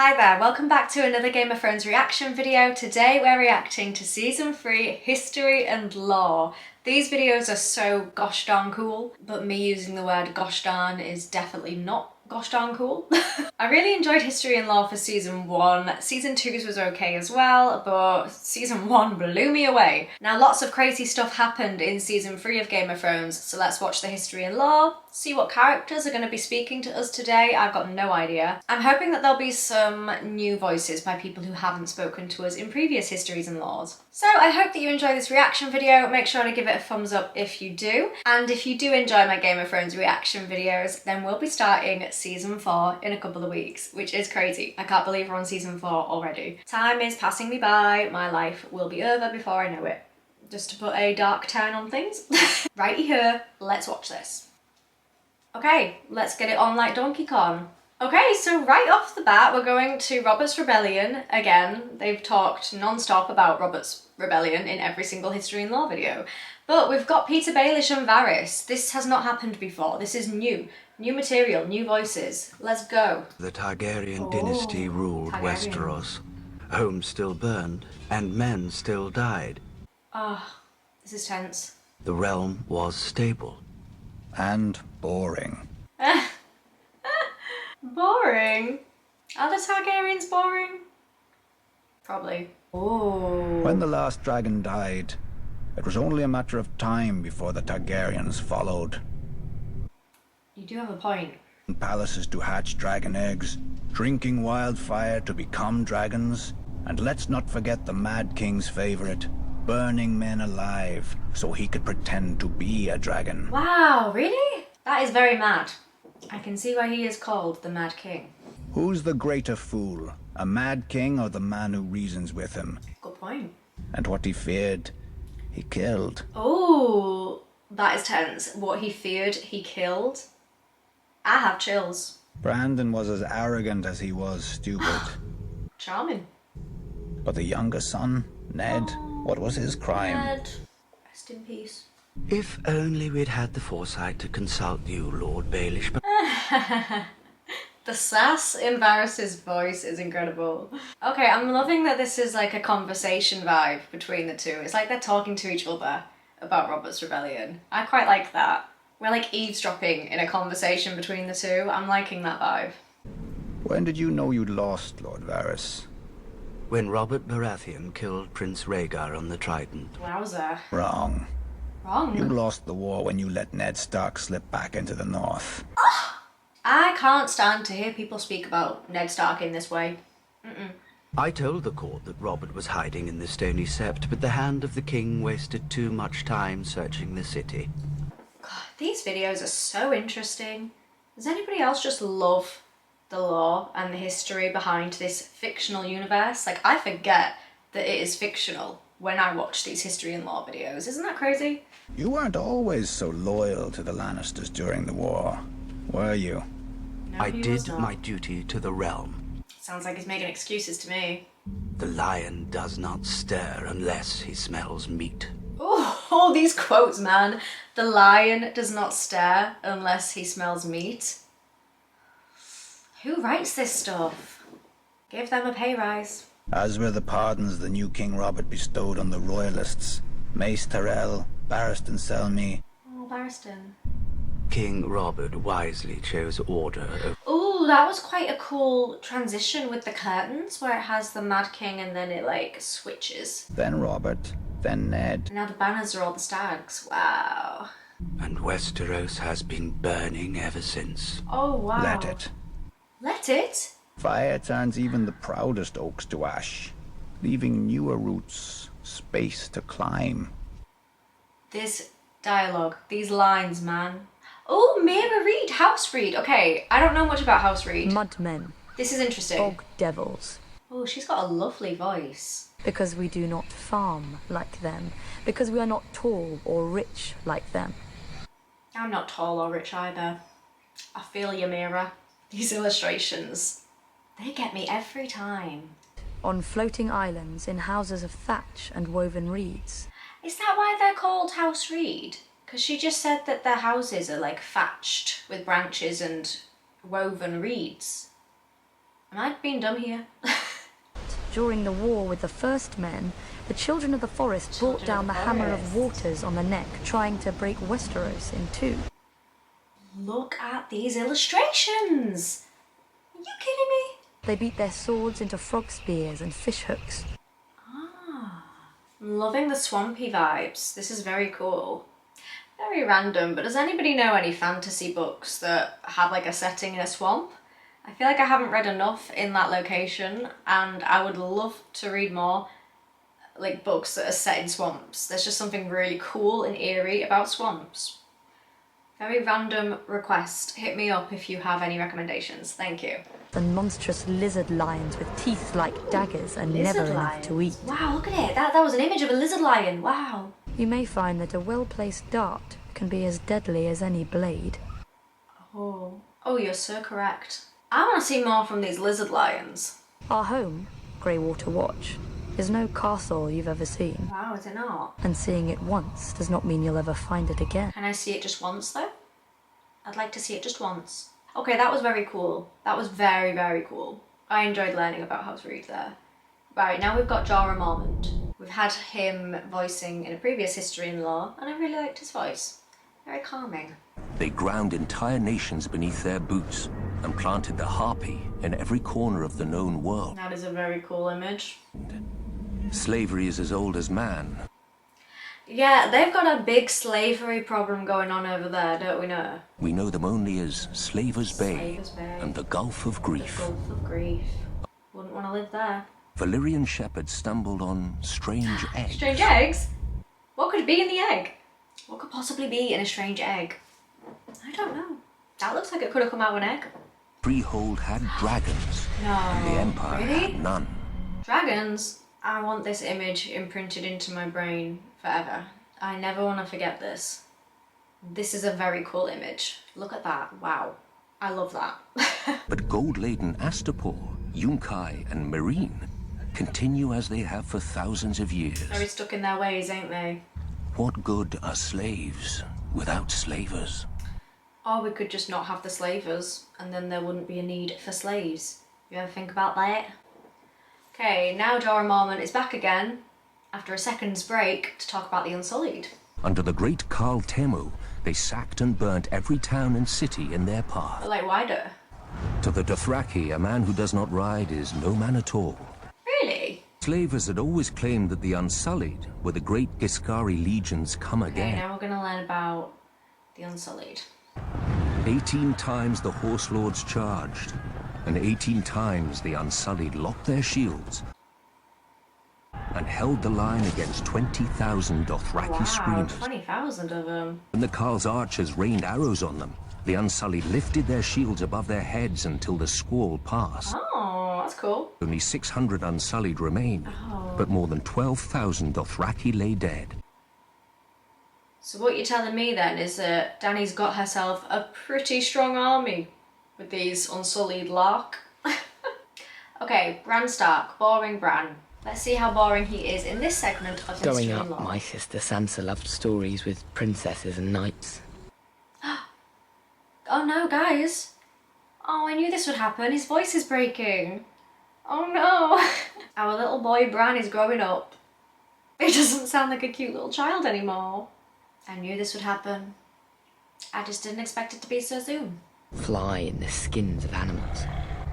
Hi there, welcome back to another Game of Thrones reaction video. Today we're reacting to Season 3 History and Lore. These videos are so gosh darn cool, but me using the word gosh darn is definitely not gosh darn cool. I really enjoyed History and Lore for Season 1. Season 2's was okay as well, but Season 1 blew me away. Now lots of crazy stuff happened in Season 3 of Game of Thrones, so let's watch the History and Lore, see what characters are going to be speaking to us today. I've got no idea. I'm hoping that there'll be some new voices by people who haven't spoken to us in previous Histories and Lores. So I hope that you enjoy this reaction video. Make sure to give it a thumbs up if you do. And if you do enjoy my Game of Thrones reaction videos, then we'll be starting Season 4 in a couple of weeks, which is crazy. I can't believe we're on Season 4 already. Time is passing me by. My life will be over before I know it. Just to put a dark turn on things. Righty here, let's watch this. Okay, let's get it on like Donkey Kong. Okay, so right off the bat, we're going to Robert's Rebellion. Again, they've talked non-stop about Robert's Rebellion in every single History and Lore video. But we've got Peter Baelish and Varys. This has not happened before. This is new. New material, new voices. Let's go. The Targaryen dynasty ruled Westeros. Homes still burned, and men still died. Ah, this is tense. The realm was stable. And boring. Boring? Are the Targaryens boring? Probably. Oh. When the last dragon died, it was only a matter of time before the Targaryens followed. You do have a point. Palaces to hatch dragon eggs, drinking wildfire to become dragons, and let's not forget the Mad King's favorite, burning men alive so he could pretend to be a dragon. Wow, really? That is very mad. I can see why he is called the Mad King. Who's the greater fool, a Mad King or the man who reasons with him? Good point. And what he feared, he killed. Oh, that is tense. What he feared, he killed. I have chills. Brandon was as arrogant as he was stupid. Charming. But the younger son, Ned, what was his crime? Ned, rest in peace. If only we'd had the foresight to consult you, Lord Baelish, but... The sass in Varys' voice is incredible. Okay, I'm loving that this is like a conversation vibe between the two. It's like they're talking to each other about Robert's Rebellion. I quite like that. We're like eavesdropping in a conversation between the two. I'm liking that vibe. When did you know you'd lost, Lord Varys? When Robert Baratheon killed Prince Rhaegar on the Trident. Wowzer. Wrong. Wrong. You lost the war when you let Ned Stark slip back into the north. I can't stand to hear people speak about Ned Stark in this way. I told the court that Robert was hiding in the Stony Sept, but the hand of the king wasted too much time searching the city. God, these videos are so interesting. Does anybody else just love the lore and the history behind this fictional universe? Like, I forget that it is fictional when I watch these History and Lore videos. Isn't that crazy? You weren't always so loyal to the Lannisters during the war, were you? No, I he was did not. my duty to the realm. Sounds like he's making excuses to me. The lion does not stir unless he smells meat. Oh, all these quotes, man. The lion does not stare unless he smells meat. Who writes this stuff? Give them a pay rise. As were the pardons the new King Robert bestowed on the royalists. Mace Tyrell, Barristan Selmy. Oh, Barristan. King Robert wisely chose order over... Oh, that was quite a cool transition with the curtains where it has the Mad King and then it like switches. Then Robert, then Ned. And now the banners are all the stags. Wow. And Westeros has been burning ever since. Oh, wow. Let it. Let it? Fire turns even the proudest oaks to ash, leaving newer roots space to climb. This dialogue, these lines, man. Oh, Mira Reed, House Reed. Okay, I don't know much about House Reed. Mudmen, This is interesting. bog devils, Oh, she's got a lovely voice. because we do not farm like them, because we are not tall or rich like them. I'm not tall or rich either. I feel you, Mira. These illustrations, they get me every time. On floating islands in houses of thatch and woven reeds. Is that why they're called House Reed? Because she just said that their houses are like thatched with branches and woven reeds. Am I being dumb here? During the war with the First Men, the children of the forest brought down the Hammer of Waters on the neck, trying to break Westeros in two. Look at these illustrations! Are you kidding me? They beat their swords into frog spears and fish hooks. I'm loving the swampy vibes. This is very cool. Very random, but does anybody know any fantasy books that have like a setting in a swamp? I feel like I haven't read enough in that location, and I would love to read more like books that are set in swamps. There's just something really cool and eerie about swamps. Very random request. Hit me up if you have any recommendations. Thank you. And monstrous lizard lions with teeth like daggers and never enough to eat. Wow, look at it. That was an image of a lizard lion. Wow. You may find that a well-placed dart can be as deadly as any blade. Oh, you're so correct. I want to see more from these lizard lions. Our home, Greywater Watch, is no castle you've ever seen. Wow, is it not? And seeing it once does not mean you'll ever find it again. Can I see it just once though? I'd like to see it just once. Okay, that was very cool. That was very, very cool. I enjoyed learning about how to read there. Right, now we've got Jara Mormont. We've had him voicing in a previous History and Lore, and I really liked his voice. Very calming. They ground entire nations beneath their boots and planted the harpy in every corner of the known world. That is a very cool image. Slavery is as old as man. Yeah, they've got a big slavery problem going on over there, don't we know? We know them only as Slaver's Bay and the Gulf of Grief. The Gulf of Grief. Wouldn't want to live there. Valyrian shepherds stumbled on strange eggs. Strange eggs? What could be in the egg? What could possibly be in a strange egg? I don't know. That looks like it could have come out of an egg. Freehold had dragons. No. And the Empire Really? had none. Dragons? I want this image imprinted into my brain forever. I never want to forget this. This is a very cool image. Look at that. Wow. I love that. But gold-laden Astapor, Yunkai and Meereen continue as they have for thousands of years. Very stuck in their ways, ain't they? What good are slaves without slavers? Or we could just not have the slavers, and then there wouldn't be a need for slaves. You ever think about that? Okay, now Jorah Mormont is back again, after a second's break, to talk about the Unsullied. Under the great Khal Temu, they sacked and burnt every town and city in their path. But like, wider. To the Dothraki, a man who does not ride is no man at all. Really? Slavers had always claimed that the Unsullied were the great Giscari legions come Okay, again. now we're going to learn about the Unsullied. 18 times the Horse Lords charged, and 18 times the Unsullied locked their shields and held the line against 20,000 Dothraki Wow, screamers. 20,000 of them. When the Khal's archers rained arrows on them, the Unsullied lifted their shields above their heads until the squall passed. Oh, that's cool. Only 600 Unsullied remained, but more than 12,000 Dothraki lay dead. So what you're telling me then is that Dany's got herself a pretty strong army with these Unsullied lark. Okay, Bran Stark, boring Bran. Let's see how boring he is in this segment of History Growing and up, Lore. my sister Sansa loved stories with princesses and knights. Oh no, guys. Oh, I knew this would happen. His voice is breaking. Oh no. Our little boy Bran is growing up. He doesn't sound like a cute little child anymore. I knew this would happen. I just didn't expect it to be so soon. Fly in the skins of animals.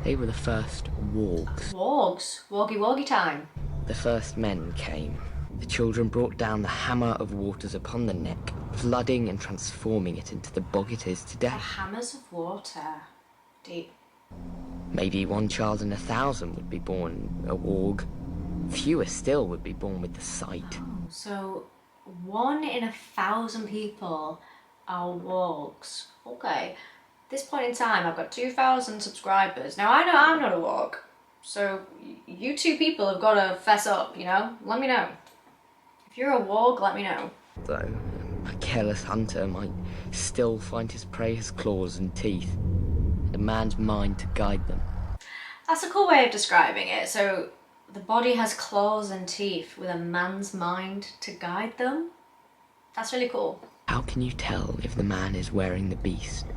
They were the first wargs. Wargs. Wargy time. The first men came. The children brought down the Hammer of Waters upon the neck, flooding and transforming it into the bog it is The today. hammers of water. Deep. Maybe one child in 1,000 would be born a warg. Fewer still would be born with the sight. So 1 in 1,000 people are wargs. Okay. At this point in time, I've got 2,000 subscribers. Now, I know I'm not a warg, so you two people have got to fess up, you know? Let me know. If you're a warg, let me know. Though a careless hunter might still find his prey has claws and teeth, and a man's mind to guide them. That's a cool way of describing it. So the body has claws and teeth with a man's mind to guide them. That's really cool. How can you tell if the man is wearing the beast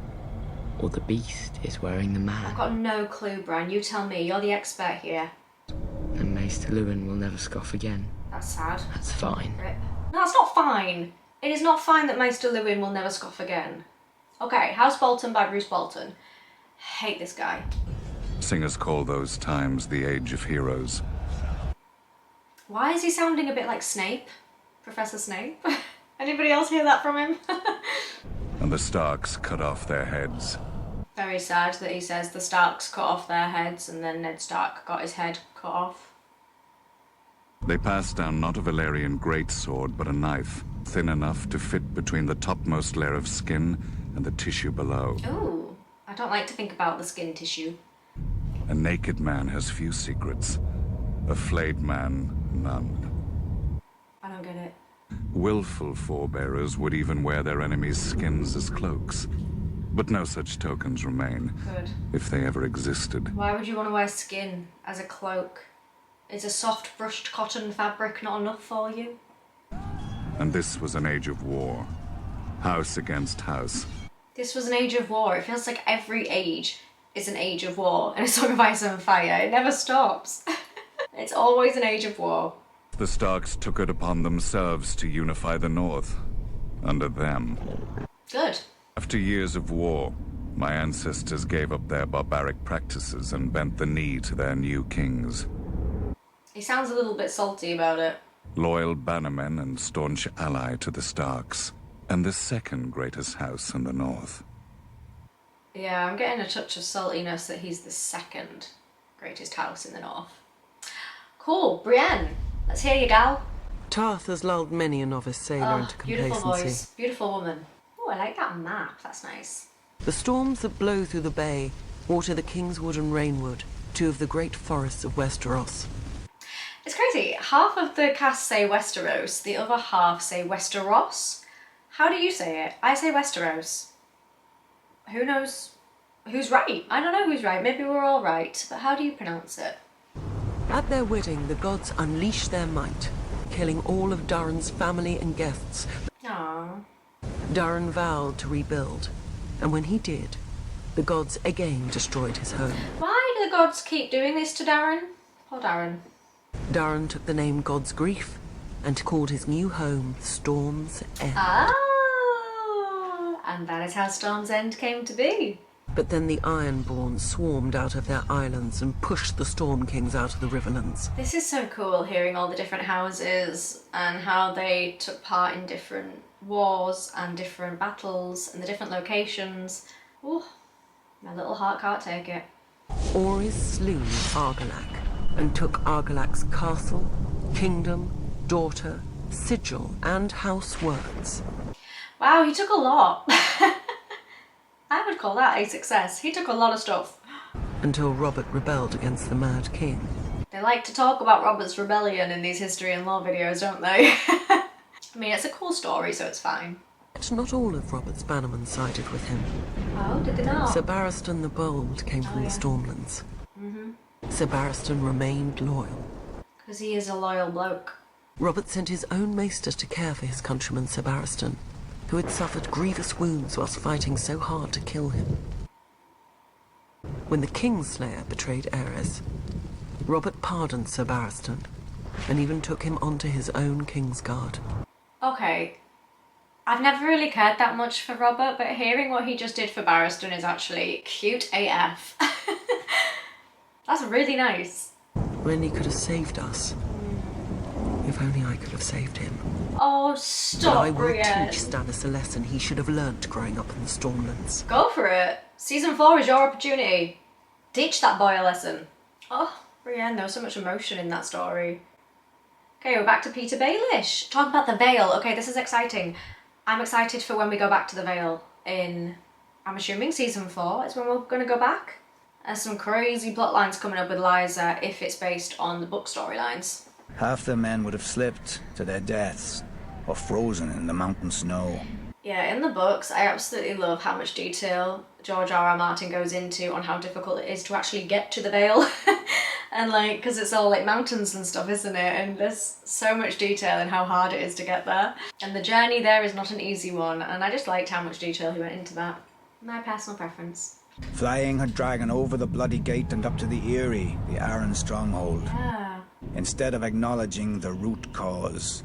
or the beast is wearing the man. I've got no clue, Bran. You tell me. You're the expert here. And Maester Lewin will never scoff again. That's sad. That's fine. Rip. No, that's not fine. It is not fine that Maester Lewin will never scoff again. Okay, House Bolton by Bruce Bolton. Hate this guy. Singers call those times the Age of Heroes. Why is he sounding a bit like Snape? Professor Snape? Anybody else hear that from him? And the Starks cut off their heads. Very sad that he says the Starks cut off their heads and then Ned Stark got his head cut off. They passed down not a Valyrian greatsword, but a knife, thin enough to fit between the topmost layer of skin and the tissue below. Ooh, I don't like to think about the skin tissue. A naked man has few secrets. A flayed man, none. I don't get it. Willful forebearers would even wear their enemies' skins as cloaks. But no such tokens remain, Good. if they ever existed. Why would you want to wear skin as a cloak? Is a soft brushed cotton fabric not enough for you? And this was an age of war. House against house. This was an age of war. It feels like every age is an age of war in A Song of Ice and Fire. It never stops. It's always an age of war. The Starks took it upon themselves to unify the North. Under them. Good. After years of war, my ancestors gave up their barbaric practices and bent the knee to their new kings. He sounds a little bit salty about it. Loyal bannermen and staunch ally to the Starks, and the second greatest house in the North. Yeah, I'm getting a touch of saltiness that he's the second greatest house in the North. Cool, Brienne. Let's hear you, gal. Tarth has lulled many a novice sailor into beautiful complacency. voice, beautiful woman. Oh, I like that map. That's nice. The storms that blow through the bay water the Kingswood and Rainwood, two of the great forests of Westeros. It's crazy. Half of the cast say Westeros, the other half say Westeros. How do you say it? I say Westeros. Who knows who's right? I don't know who's right. Maybe we're all right. But how do you pronounce it? At their wedding, the gods unleash their might, killing all of Durin's family and guests. Aww. Durin vowed to rebuild, and when he did, the gods again destroyed his home. Why do the gods keep doing this to Darren? Poor Darren. Durin took the name God's Grief and called his new home Storm's End. Ah, and that is how Storm's End came to be. But then the Ironborn swarmed out of their islands and pushed the Storm Kings out of the Riverlands. This is so cool, hearing all the different houses and how they took part in different wars and different battles and the different locations. Ooh, my little heart can't take it. Orys slew Argilac and took Argilac's castle, kingdom, daughter, sigil, and house words. Wow, he took a lot. I would call that a success. He took a lot of stuff. Until Robert rebelled against the Mad King. They like to talk about Robert's rebellion in these history and law videos, don't they? I mean, it's a cool story, so it's fine. But not all of Robert's bannermen sided with him. Oh, did they not? Sir Barristan the Bold came from the Stormlands. Sir Barristan remained loyal. Because he is a loyal bloke. Robert sent his own maester to care for his countryman Sir Barristan, who had suffered grievous wounds whilst fighting so hard to kill him. When the Kingslayer betrayed Aerys, Robert pardoned Sir Barristan and even took him onto his own Kingsguard. Okay, I've never really cared that much for Robert, but hearing what he just did for Barristan is actually cute AF. That's really nice. Renly could have saved us. If only I could have saved him. Oh, But stop, I will Brienne. teach Stannis a lesson he should have learnt growing up in the Stormlands. Go for it. Season 4 is your opportunity. Teach that boy a lesson. Oh, Brienne, there was so much emotion in that story. Okay, we're back to Peter Baelish. Talk about the Vale. Okay, this is exciting. I'm excited for when we go back to the Vale in, I'm assuming season 4 is when we're going to go back. There's some crazy plot lines coming up with Lysa if it's based on the book storylines. Half the men would have slipped to their deaths or frozen in the mountain snow. Yeah, in the books, I absolutely love how much detail George R.R. Martin goes into on how difficult it is to actually get to the Vale. And like, because it's all like mountains and stuff, isn't it? And there's so much detail in how hard it is to get there. And the journey there is not an easy one, and I just liked how much detail he went into that. My personal preference. Flying her dragon over the bloody gate and up to the Eyrie, the Arryn stronghold. Yeah. Instead of acknowledging the root cause,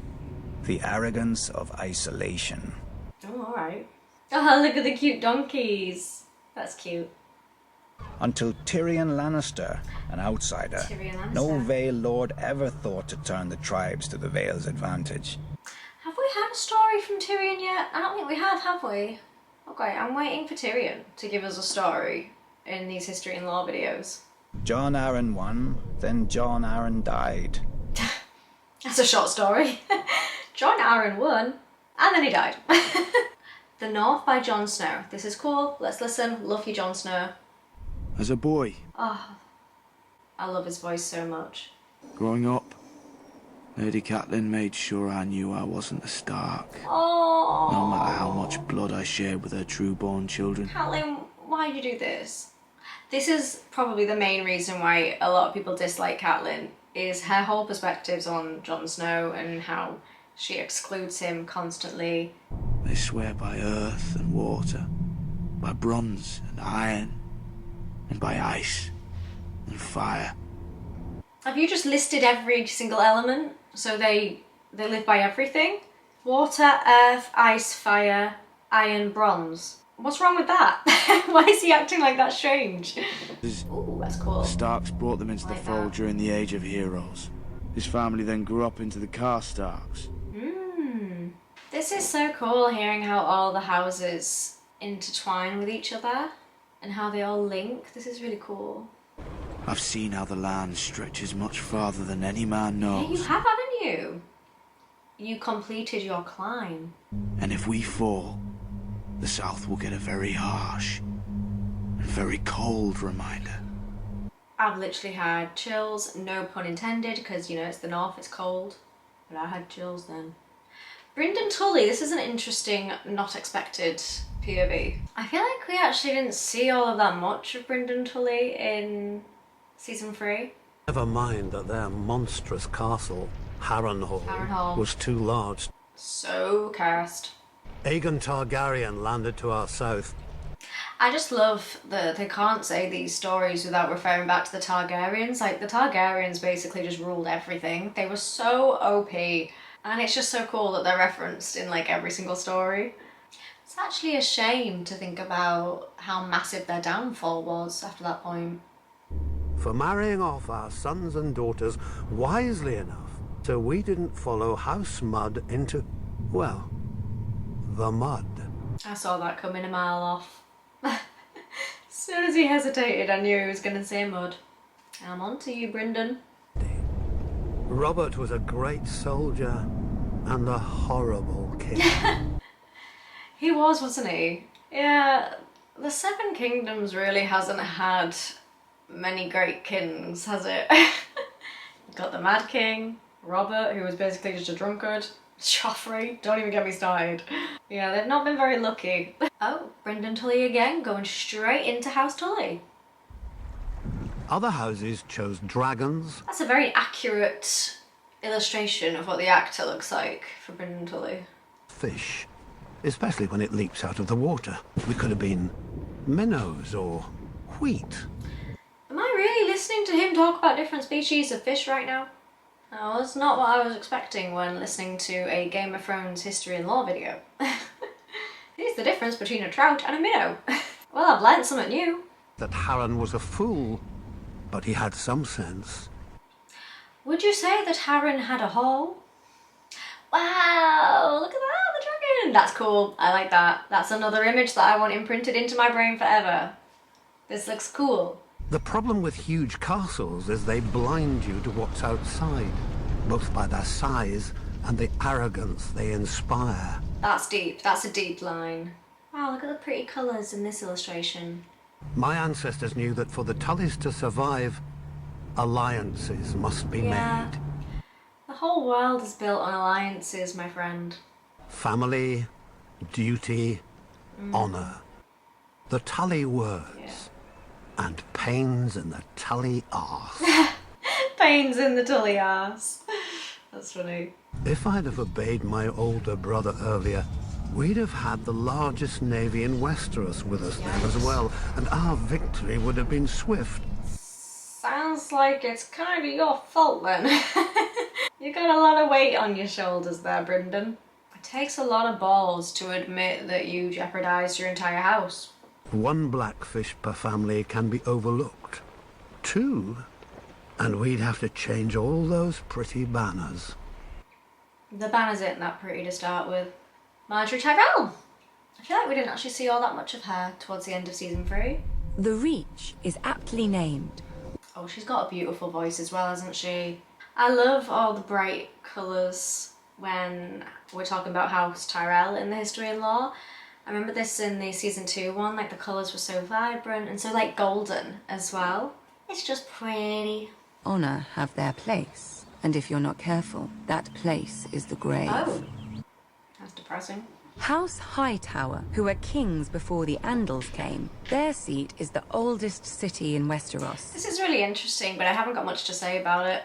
the arrogance of isolation. Oh, alright. Oh, look at the cute donkeys. That's cute. Until Tyrion Lannister, an outsider, Tyrion Lannister. no Vale Lord ever thought to turn the tribes to the Vale's advantage. Have we had a story from Tyrion yet? I don't think we have we? Okay, I'm waiting for Tyrion to give us a story in these history and lore videos. Jon Arryn won, then Jon Arryn died. That's a short story. Jon Arryn won, and then he died. The North by Jon Snow. This is cool. Let's listen. Love you, Jon Snow. As a boy, Oh, I love his voice so much. growing up, Lady Catelyn made sure I knew I wasn't a Stark. Oh. No matter how much blood I shared with her true-born children. Catelyn, why did you do this? This is probably the main reason why a lot of people dislike Catelyn, is her whole perspectives on Jon Snow and how she excludes him constantly. They swear by earth and water, by bronze and iron, and by ice and fire. Have you just listed every single element? So they live by everything? Water, earth, ice, fire, iron, bronze. What's wrong with that? Why is he acting like that strange? Ooh, that's cool. The Starks brought them into the fold during the Age of Heroes. His family then grew up into the Karstarks. This is so cool, hearing how all the houses intertwine with each other and how they all link. This is really cool. I've seen how the land stretches much farther than any man Yeah, knows. you have, haven't you? You completed your climb. And if we fall, the South will get a very harsh and very cold reminder. I've literally had chills, no pun intended, because, you know, it's the North, it's cold. But I had chills then. Brynden Tully, this is an interesting, not expected POV. I feel like we actually didn't see all of that much of Brynden Tully in season 3. Never mind that their monstrous castle, Harrenhal. was too large. So cursed. Aegon Targaryen landed to our south. I just love that they can't say these stories without referring back to the Targaryens. Like, the Targaryens basically just ruled everything. They were so OP. And it's just so cool that they're referenced in, like, every single story. It's actually a shame to think about how massive their downfall was after that point. For marrying off our sons and daughters wisely enough so we didn't follow house mud into, well, the mud. I saw that coming a mile off. As soon as he hesitated, I knew he was going to say mud. I'm on to you, Brynden. Robert was a great soldier and a horrible king. He was, wasn't he? Yeah, the Seven Kingdoms really hasn't had many great kings, has it? You've got the Mad King, Robert, who was basically just a drunkard, Joffrey, don't even get me started. Yeah, they've not been very lucky. Oh, Brynden Tully again, going straight into House Tully. Other houses chose dragons. That's a very accurate illustration of what the actor looks like for Brynden Tully. Fish, especially when it leaps out of the water. We could have been minnows or wheat. Am I really listening to him talk about different species of fish right now? No, that's not what I was expecting when listening to a Game of Thrones history and lore video. Here's the difference between a trout and a minnow. Well, I've learned something new. That Harren was a fool, but he had some sense. Would you say that Harren had a hole? Wow, look at that, the dragon! That's cool, I like that. That's another image that I want imprinted into my brain forever. This looks cool. The problem with huge castles is they blind you to what's outside, both by their size and the arrogance they inspire. That's deep, that's a deep line. Wow, look at the pretty colours in this illustration. My ancestors knew that for the Tullys to survive, alliances must be made. The whole world is built on alliances, my friend. Family, duty, honour. The Tully words. And pains in the Tully arse. Pains in the Tully arse. That's funny. If I'd have obeyed my older brother earlier, we'd have had the largest navy in Westeros with us then as well, and our victory would have been swift. Sounds like it's kind of your fault then. You got a lot of weight on your shoulders there, Brynden. It takes a lot of balls to admit that you jeopardized your entire house. 1 blackfish per family can be overlooked. 2, and we'd have to change all those pretty banners. The banners ain't that pretty to start with. Marjorie Tyrell! I feel like we didn't actually see all that much of her towards the end of season 3. The Reach is aptly named. Oh, she's got a beautiful voice as well, hasn't she? I love all the bright colours when we're talking about House Tyrell in the history and lore. I remember this in the season 2 one, like the colours were so vibrant and so like golden as well. It's just pretty. Honor have their place, and if you're not careful, that place is the grave. Oh, that's depressing. House Hightower, who were kings before the Andals came, their seat is the oldest city in Westeros. This is really interesting, but I haven't got much to say about it.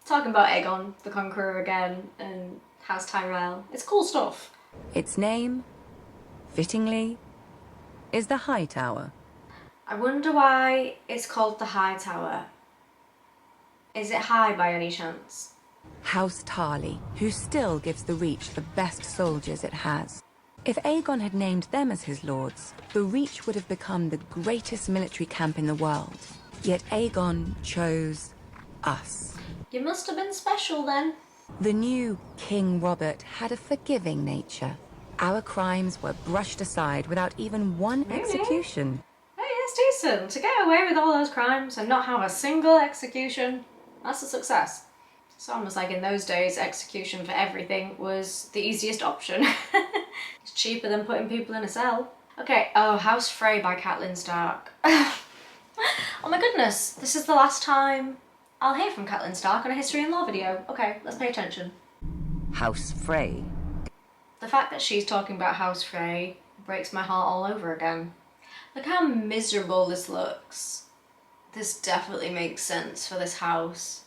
Talking about Aegon the Conqueror again, and House Tyrell. It's cool stuff. Its name, fittingly, is the Hightower. I wonder why it's called the Hightower. Is it high by any chance? House Tarly, who still gives the Reach the best soldiers it has. If Aegon had named them as his lords, the Reach would have become the greatest military camp in the world. Yet Aegon chose us. You must have been special then. The new King Robert had a forgiving nature. Our crimes were brushed aside without even one execution. Hey, it's decent to get away with all those crimes and not have a single execution. That's a success. It's almost like in those days, execution for everything was the easiest option. It's cheaper than putting people in a cell. Okay, oh, House Frey by Catelyn Stark. Oh my goodness, this is the last time I'll hear from Catelyn Stark on a History and Lore video. Okay, let's pay attention. House Frey. The fact that she's talking about House Frey breaks my heart all over again. Look how miserable this looks. This definitely makes sense for this house.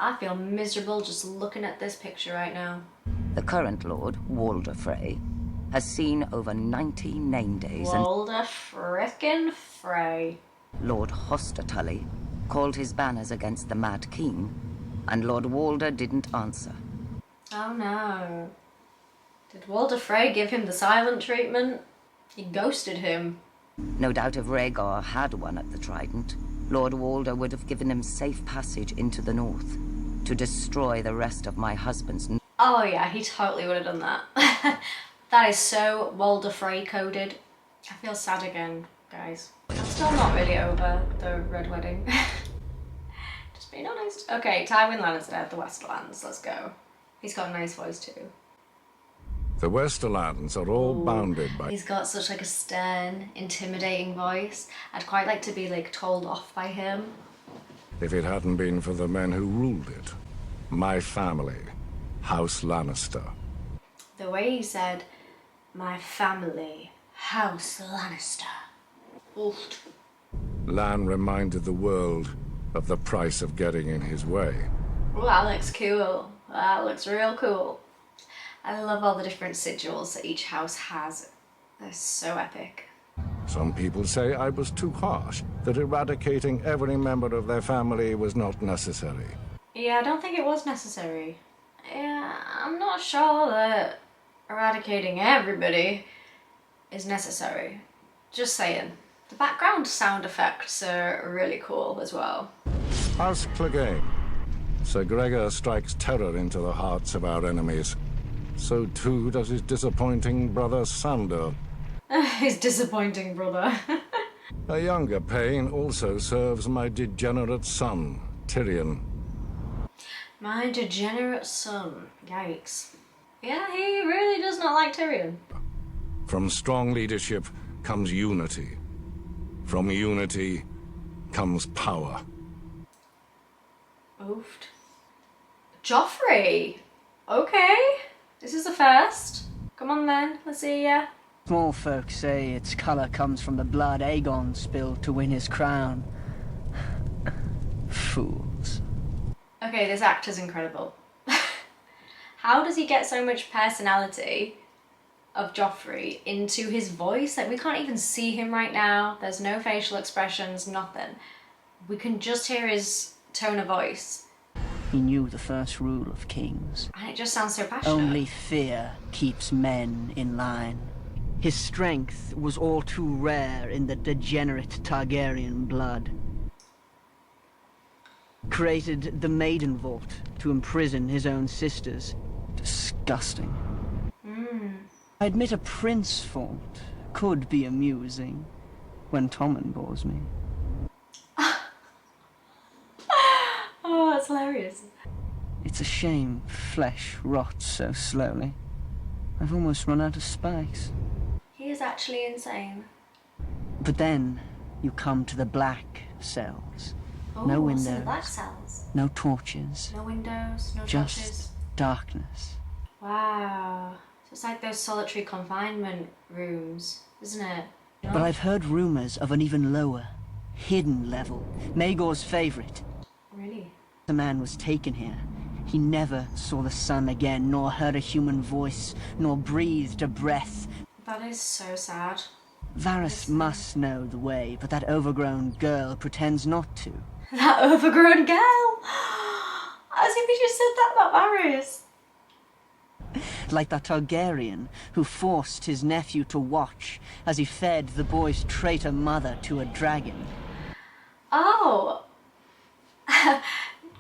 I feel miserable just looking at this picture right now. The current Lord, Walder Frey, has seen over 90 name days Walder frickin' Frey. Lord Hoster Tully called his banners against the Mad King, and Lord Walder didn't answer. Oh no. Did Walder Frey give him the silent treatment? He ghosted him. No doubt if Rhaegar had won at the Trident, Lord Walder would have given him safe passage into the north to destroy the rest of my husband's... Oh yeah, he totally would have done that. That is so Walder Frey coded. I feel sad again, guys. I'm still not really over the Red Wedding. Just being honest. Okay, Tywin Lannister, the Westerlands, let's go. He's got a nice voice too. The Westerlands are all bounded by... He's got such like a stern, intimidating voice. I'd quite like to be like told off by him. If it hadn't been for the men who ruled it. My family, House Lannister. The way he said, my family, House Lannister. Oof. Lan reminded the world of the price of getting in his way. Ooh, that looks cool. That looks real cool. I love all the different sigils that each house has. They're so epic. Some people say I was too harsh, that eradicating every member of their family was not necessary. Yeah, I don't think it was necessary. Yeah, I'm not sure that eradicating everybody is necessary. Just saying. The background sound effects are really cool as well. House Clegane. Sir Gregor strikes terror into the hearts of our enemies. So too does his disappointing brother Sandor. His disappointing brother. A younger pain also serves my degenerate son, Tyrion. My degenerate son. Yikes. Yeah, he really does not like Tyrion. From strong leadership comes unity. From unity comes power. Oofed. Joffrey! Okay. This is a first. Come on then, let's see ya. Small folk say its colour comes from the blood Aegon spilled to win his crown. Fools. Okay, this actor's incredible. How does he get so much personality of Joffrey into his voice. Like, we can't even see him right now. There's no facial expressions, nothing. We can just hear his tone of voice. He knew the first rule of kings. And it just sounds so passionate. Only fear keeps men in line. His strength was all too rare in the degenerate Targaryen blood. Created the Maiden Vault to imprison his own sisters. Disgusting. I admit a prince vault could be amusing when Tommen bores me. Oh, that's hilarious. It's a shame flesh rots so slowly. I've almost run out of spice. He is actually insane. But then you come to the black cells. Oh, No what's in windows. the black cells? No torches. No windows, no Just torches. darkness. Wow. So it's like those solitary confinement rooms, isn't it? No? But I've heard rumors of an even lower, hidden level. Maegor's favorite. Really? The man was taken here. He never saw the sun again, nor heard a human voice, nor breathed a breath. That is so sad. Varys must know the way, but that overgrown girl pretends not to. That overgrown girl! As if he just said that about Varys. Like that Targaryen who forced his nephew to watch as he fed the boy's traitor mother to a dragon. Oh!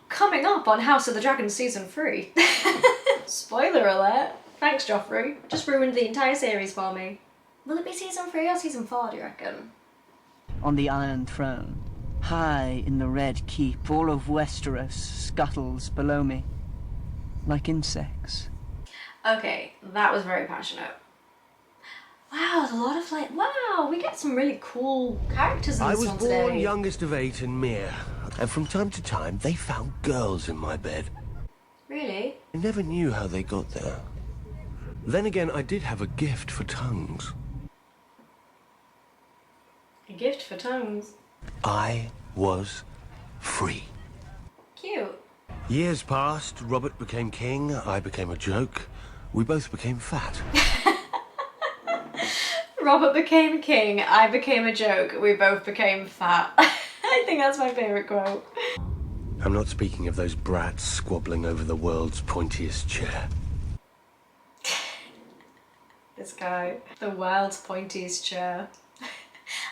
Coming up on House of the Dragon Season 3. Spoiler alert. Thanks, Joffrey. Just ruined the entire series for me. Will it be Season 3 or Season 4, do you reckon? On the Iron Throne, high in the Red Keep, all of Westeros scuttles below me, like insects. Okay, that was very passionate. Wow, there's a lot of like, wow, we get some really cool characters in I this was one born today. youngest of 8 in Mere, and from time to time they found girls in my bed. Really? I never knew how they got there. Then again, I did have a gift for tongues. A gift for tongues. I was free. Cute. Years passed, Robert became king, I became a joke. We both became fat. Robert became king, I became a joke, we both became fat. I think that's my favourite quote. I'm not speaking of those brats squabbling over the world's pointiest chair. This guy. The world's pointiest chair.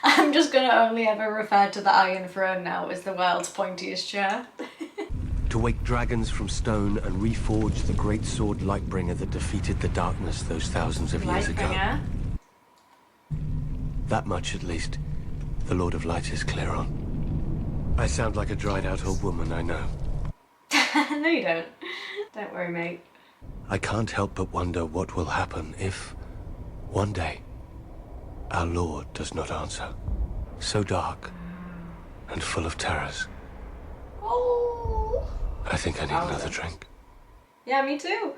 I'm just gonna only ever refer to the Iron Throne now as the world's pointiest chair. To wake dragons from stone and reforge the great sword Lightbringer that defeated the darkness those thousands of years ago. Lightbringer? That much, at least, the Lord of Light is clear on. I sound like a dried-out old woman, I know. No, you don't. Don't worry, mate. I can't help but wonder what will happen if, one day, our Lord does not answer. So dark and full of terrors. Oh. I think I need another drink. Yeah, me too.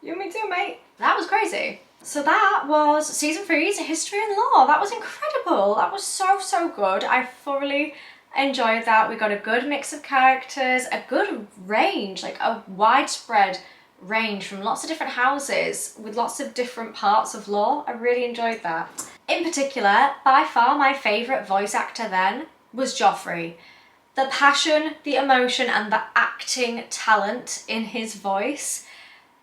You and me too, mate. That was crazy. So that was Season 3's History and Lore. That was incredible. That was so, so good. I thoroughly enjoyed that. We got a good mix of characters, a good range, like a widespread range from lots of different houses with lots of different parts of lore. I really enjoyed that. In particular, by far my favourite voice actor then was Joffrey. The passion, the emotion and the acting talent in his voice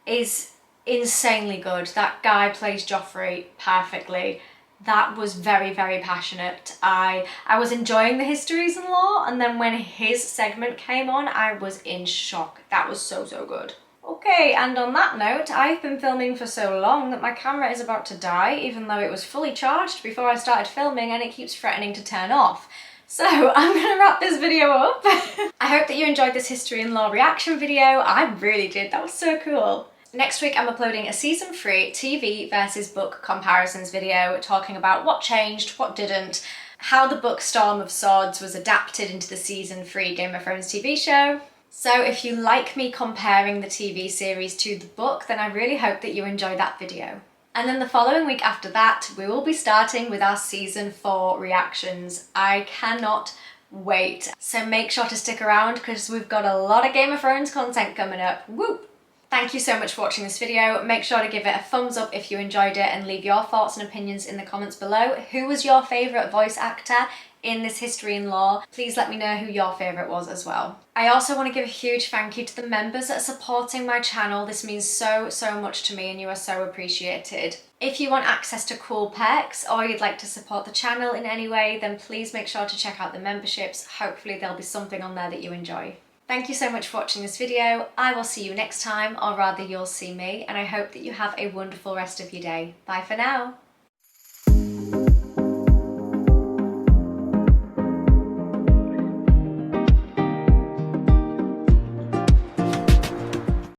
is insanely good. That guy plays Joffrey perfectly. That was very, very passionate. I was enjoying the histories and lore, and then when his segment came on, I was in shock. That was so, so good. Okay, and on that note, I've been filming for so long that my camera is about to die, even though it was fully charged before I started filming and it keeps threatening to turn off. So I'm gonna wrap this video up. I hope that you enjoyed this history and lore reaction video. I really did, that was so cool. Next week I'm uploading a Season 3 TV versus book comparisons video talking about what changed, what didn't, how the book Storm of Swords was adapted into the Season 3 Game of Thrones TV show. So if you like me comparing the TV series to the book, then I really hope that you enjoy that video. And then the following week after that, we will be starting with our Season 4 reactions. I cannot wait. So make sure to stick around because we've got a lot of Game of Thrones content coming up. Whoop! Thank you so much for watching this video. Make sure to give it a thumbs up if you enjoyed it and leave your thoughts and opinions in the comments below. Who was your favourite voice actor in this history and lore? Please let me know who your favourite was as well. I also want to give a huge thank you to the members that are supporting my channel. This means so much to me and you are so appreciated. If you want access to cool perks or you'd like to support the channel in any way, then please make sure to check out the memberships. Hopefully there'll be something on there that you enjoy. Thank you so much for watching this video. I will see you next time, or rather you'll see me, and I hope that you have a wonderful rest of your day. Bye for now.